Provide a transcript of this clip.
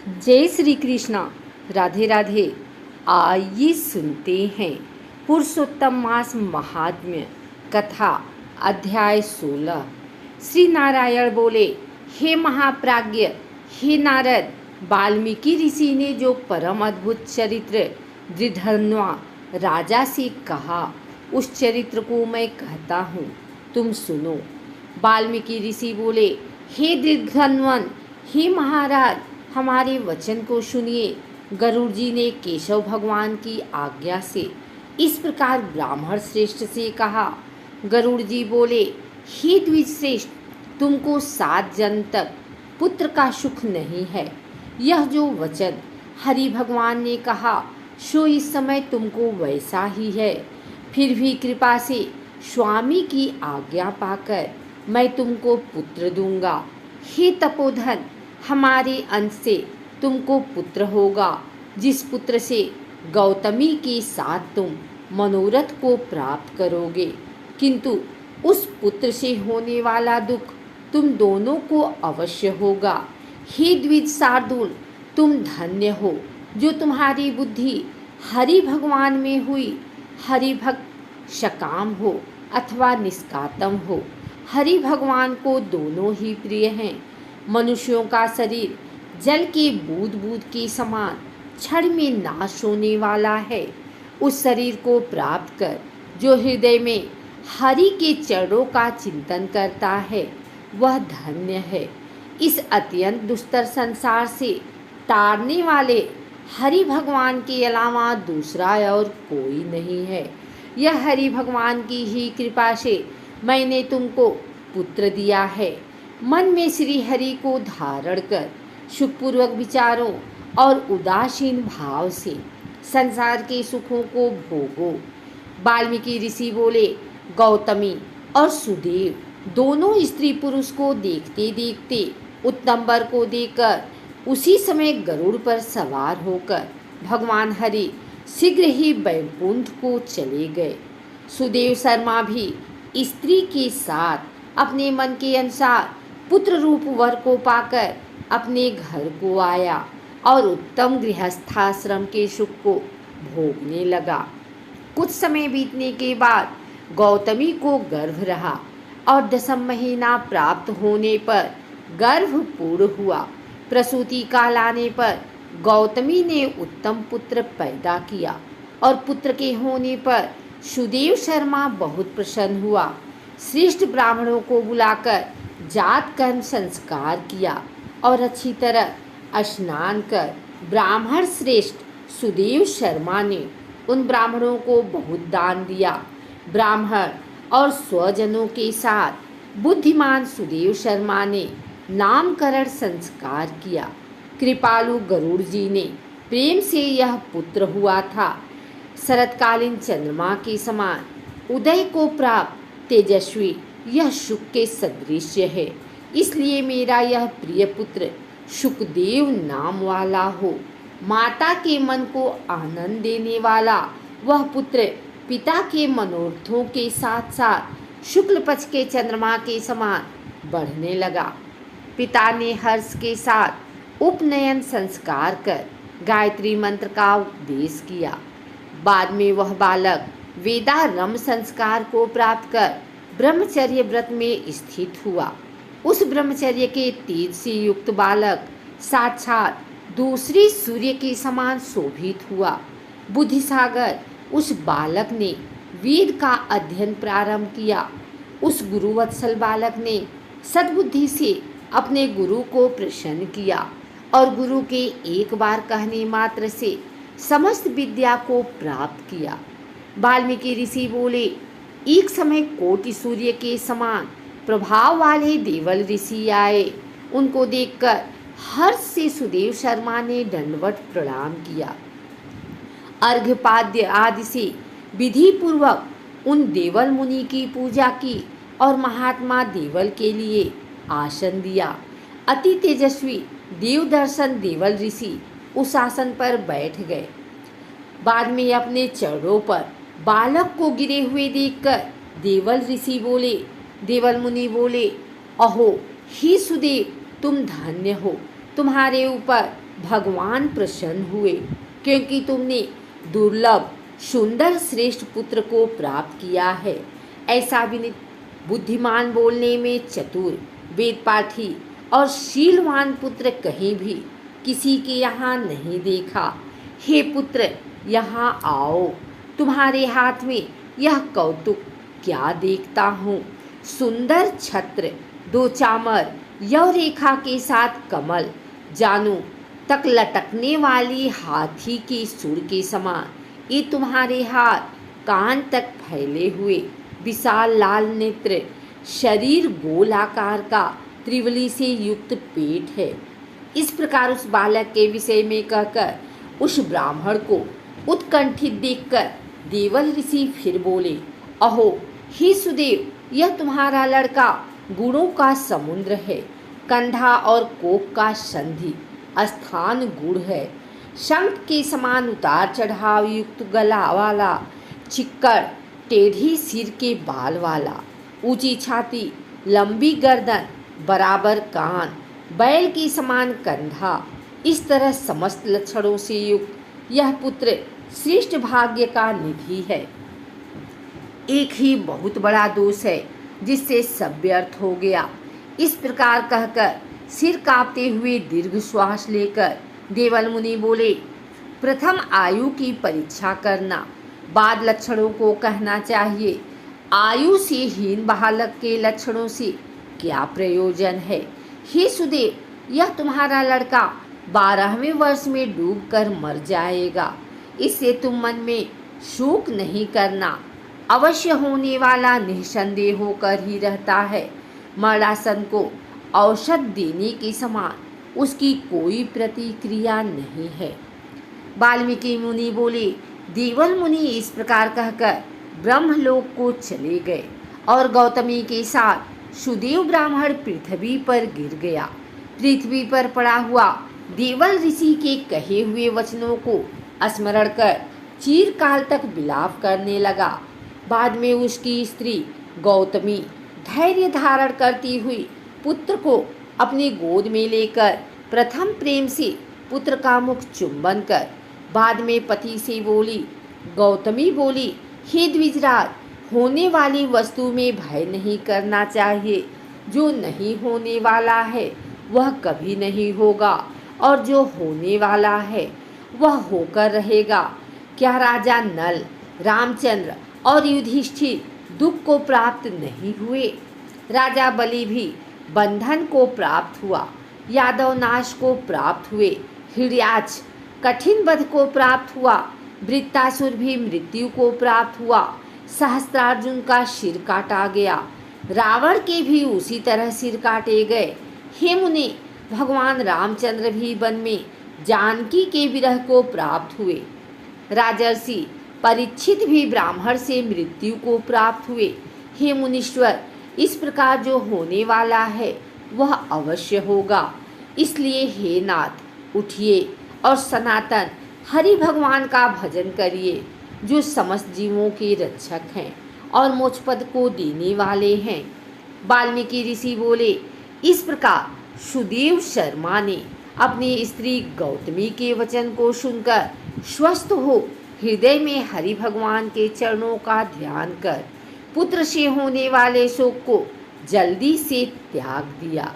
जय श्री कृष्णा। राधे राधे। आइए सुनते हैं पुरुषोत्तम मास महात्म्य कथा अध्याय 16। श्री नारायण बोले, हे महाप्राज्ञ, हे नारद, वाल्मीकि ऋषि ने जो परम अद्भुत चरित्र दृढ़न्वा राजा से कहा, उस चरित्र को मैं कहता हूँ, तुम सुनो। वाल्मीकि ऋषि बोले, हे दृढ़न्वन, हे महाराज, हमारे वचन को सुनिए। गरुड़ जी ने केशव भगवान की आज्ञा से इस प्रकार ब्राह्मण श्रेष्ठ से कहा। गरुड़ जी बोले, हे द्विज श्रेष्ठ, तुमको 7 जन्म तक पुत्र का सुख नहीं है। यह जो वचन हरि भगवान ने कहा, सो इस समय तुमको वैसा ही है। फिर भी कृपा से स्वामी की आज्ञा पाकर मैं तुमको पुत्र दूंगा। हे तपोधन, हमारे अंश से तुमको पुत्र होगा, जिस पुत्र से गौतमी के साथ तुम मनोरथ को प्राप्त करोगे। किंतु उस पुत्र से होने वाला दुख तुम दोनों को अवश्य होगा। हे द्विज शार्दूल, तुम धन्य हो जो तुम्हारी बुद्धि हरि भगवान में हुई। हरि भक्त सकाम हो अथवा निष्कातम हो, हरि भगवान को दोनों ही प्रिय हैं। मनुष्यों का शरीर जल के बूंद बूंद के समान क्षण में नाश होने वाला है। उस शरीर को प्राप्त कर जो हृदय में हरि के चरणों का चिंतन करता है, वह धन्य है। इस अत्यंत दुस्तर संसार से तारने वाले हरि भगवान के अलावा दूसरा और कोई नहीं है। यह हरि भगवान की ही कृपा से मैंने तुमको पुत्र दिया है। मन में श्री हरि को धारण कर सुखपूर्वक विचारों और उदासीन भाव से संसार के सुखों को भोगो। वाल्मीकि ऋषि बोले, गौतमी और सुदेव दोनों स्त्री पुरुष को देखते देखते उत्तम वर को देकर उसी समय गरुड़ पर सवार होकर भगवान हरि शीघ्र ही वैकुंठ को चले गए। सुदेव शर्मा भी स्त्री के साथ अपने मन के अनुसार पुत्र रूप वर को पाकर अपने घर को आया और उत्तम गृहस्थाश्रम के सुख को भोगने लगा। कुछ समय बीतने के बाद गौतमी को गर्भ रहा और 10वां महीना प्राप्त होने पर गर्भ पूर्ण हुआ। प्रसूति काल आने पर गौतमी ने उत्तम पुत्र पैदा किया और पुत्र के होने पर सुदेव शर्मा बहुत प्रसन्न हुआ। श्रेष्ठ ब्राह्मणों को बुलाकर जात कर्म संस्कार किया और अच्छी तरह स्नान कर ब्राह्मण श्रेष्ठ सुदेव शर्मा ने उन ब्राह्मणों को बहुत दान दिया। ब्राह्मण और स्वजनों के साथ बुद्धिमान सुदेव शर्मा ने नामकरण संस्कार किया। कृपालु गरुड़ जी ने प्रेम से यह पुत्र हुआ था। शरतकालीन चंद्रमा के समान उदय को प्राप्त तेजस्वी यह सुख के सदृश्य है। इसलिए मेरा यह प्रिय पुत्र सुखदेव नाम वाला हो। माता के मन को आनंद देने वाला वह पुत्र पिता के मनोरथों के साथ साथ शुक्ल पक्ष के चंद्रमा के समान बढ़ने लगा। पिता ने हर्ष के साथ उपनयन संस्कार कर गायत्री मंत्र का उपदेश किया। बाद में वह बालक वेदारंभ संस्कार को प्राप्त कर ब्रह्मचर्य व्रत में स्थित हुआ। उस ब्रह्मचर्य के तेज से युक्त बालक साक्षात दूसरे सूर्य के समान शोभित हुआ। बुद्धिसागर उस बालक ने वेद का अध्ययन प्रारंभ किया। उस गुरुवत्सल बालक ने सद्बुद्धि से अपने गुरु को प्रसन्न किया और गुरु के एक बार कहने मात्र से समस्त विद्या को प्राप्त किया। वाल्मीकि ऋषि बोले, एक समय कोटि सूर्य के समान प्रभाव वाले देवल ऋषि आए। उनको देखकर हर्ष से सुदेव शर्मा ने दंडवत प्रणाम किया। अर्घ्यपाद्य आदि से विधि पूर्वक उन देवल मुनि की पूजा की और महात्मा देवल के लिए आसन दिया। अति तेजस्वी देवदर्शन देवल ऋषि उस आसन पर बैठ गए। बाद में अपने चरणों पर बालक को गिरे हुए देखकर देवल ऋषि बोले, देवल मुनि बोले, अहो ही सुदेव, तुम धन्य हो। तुम्हारे ऊपर भगवान प्रसन्न हुए, क्योंकि तुमने दुर्लभ सुंदर श्रेष्ठ पुत्र को प्राप्त किया है। ऐसा विनीत, बुद्धिमान, बोलने में चतुर, वेद पाठी और शीलवान पुत्र कहीं भी किसी के यहाँ नहीं देखा। हे पुत्र, यहाँ आओ, तुम्हारे हाथ में यह कौतुक क्या देखता हूँ। सुंदर छत्र, 2 चामर, यव रेखा के साथ कमल, जानू तक लटकने वाली हाथी की सूंड के समान ये तुम्हारे हाथ, कान तक फैले हुए, विशाल लाल नेत्र, शरीर गोल आकार का, त्रिवली से युक्त पेट है। इस प्रकार उस बालक के विषय में कहकर उस ब्राह्मण को उत्कंठित देखकर देवल ऋषि फिर बोले, अहो हे सुदेव, यह तुम्हारा लड़का गुणों का समुद्र है। कंधा और कोक का संधि स्थान गुण है। शंख के समान उतार चढ़ाव युक्त गला वाला, चिक्कड़ टेढ़ी सिर के बाल वाला, ऊंची छाती, लंबी गर्दन, बराबर कान, बैल के समान कंधा, इस तरह समस्त लक्षणों से युक्त यह पुत्र श्रेष्ठ भाग्य का निधि है। एक ही बहुत बड़ा दोष है जिससे सब व्यर्थ हो गया। इस प्रकार कहकर सिर कांपते हुए दीर्घ श्वास लेकर देवल मुनि बोले, प्रथम आयु की परीक्षा करना, बाद लक्षणों को कहना चाहिए। आयु से हीन बालक के लक्षणों से क्या प्रयोजन है। हे सुदेव, यह तुम्हारा लड़का 12वें वर्ष में डूबकर मर जाएगा। इससे तुम मन में शोक नहीं करना। अवश्य होने वाला निसंदेह होकर ही रहता है। मरणासन को औषध देने के समान उसकी कोई प्रतिक्रिया नहीं है। वाल्मीकि मुनि बोले, देवल मुनि इस प्रकार कहकर ब्रह्मलोक को चले गए और गौतमी के साथ सुदेव ब्राह्मण पृथ्वी पर गिर गया। पृथ्वी पर पड़ा हुआ देवल ऋषि के कहे हुए वचनों को स्मरण कर चिरकाल तक विलाप करने लगा। बाद में उसकी स्त्री गौतमी धैर्य धारण करती हुई पुत्र को अपनी गोद में लेकर प्रथम प्रेम से पुत्र का मुख चुंबन कर बाद में पति से बोली। गौतमी बोली, हे द्विजराज, होने वाली वस्तु में भय नहीं करना चाहिए। जो नहीं होने वाला है वह कभी नहीं होगा, और जो होने वाला है वह होकर रहेगा। क्या राजा नल, रामचंद्र और युधिष्ठिर दुख को प्राप्त नहीं हुए? राजा बलि भी बंधन को प्राप्त हुआ, यादव नाश को प्राप्त हुए, हिरण्याक्ष कठिन वध को प्राप्त हुआ, वृत्तासुर भी मृत्यु को प्राप्त हुआ, सहस्त्रार्जुन का सिर काटा गया, रावण के भी उसी तरह सिर काटे गए। हे मुनि, भगवान रामचंद्र भी वन में जानकी के विरह को प्राप्त हुए। राजर्षि परीक्षित भी ब्राह्मण से मृत्यु को प्राप्त हुए। हे मुनीश्वर, इस प्रकार जो होने वाला है वह अवश्य होगा। इसलिए हे नाथ, उठिए और सनातन हरि भगवान का भजन करिए, जो समस्त जीवों के रक्षक हैं और मोक्षपद को देने वाले हैं। वाल्मीकि ऋषि बोले, इस प्रकार सुदेव शर्मा ने अपनी स्त्री गौतमी के वचन को सुनकर स्वस्थ हो हृदय में हरि भगवान के चरणों का ध्यान कर पुत्र से होने वाले शोक को जल्दी से त्याग दिया।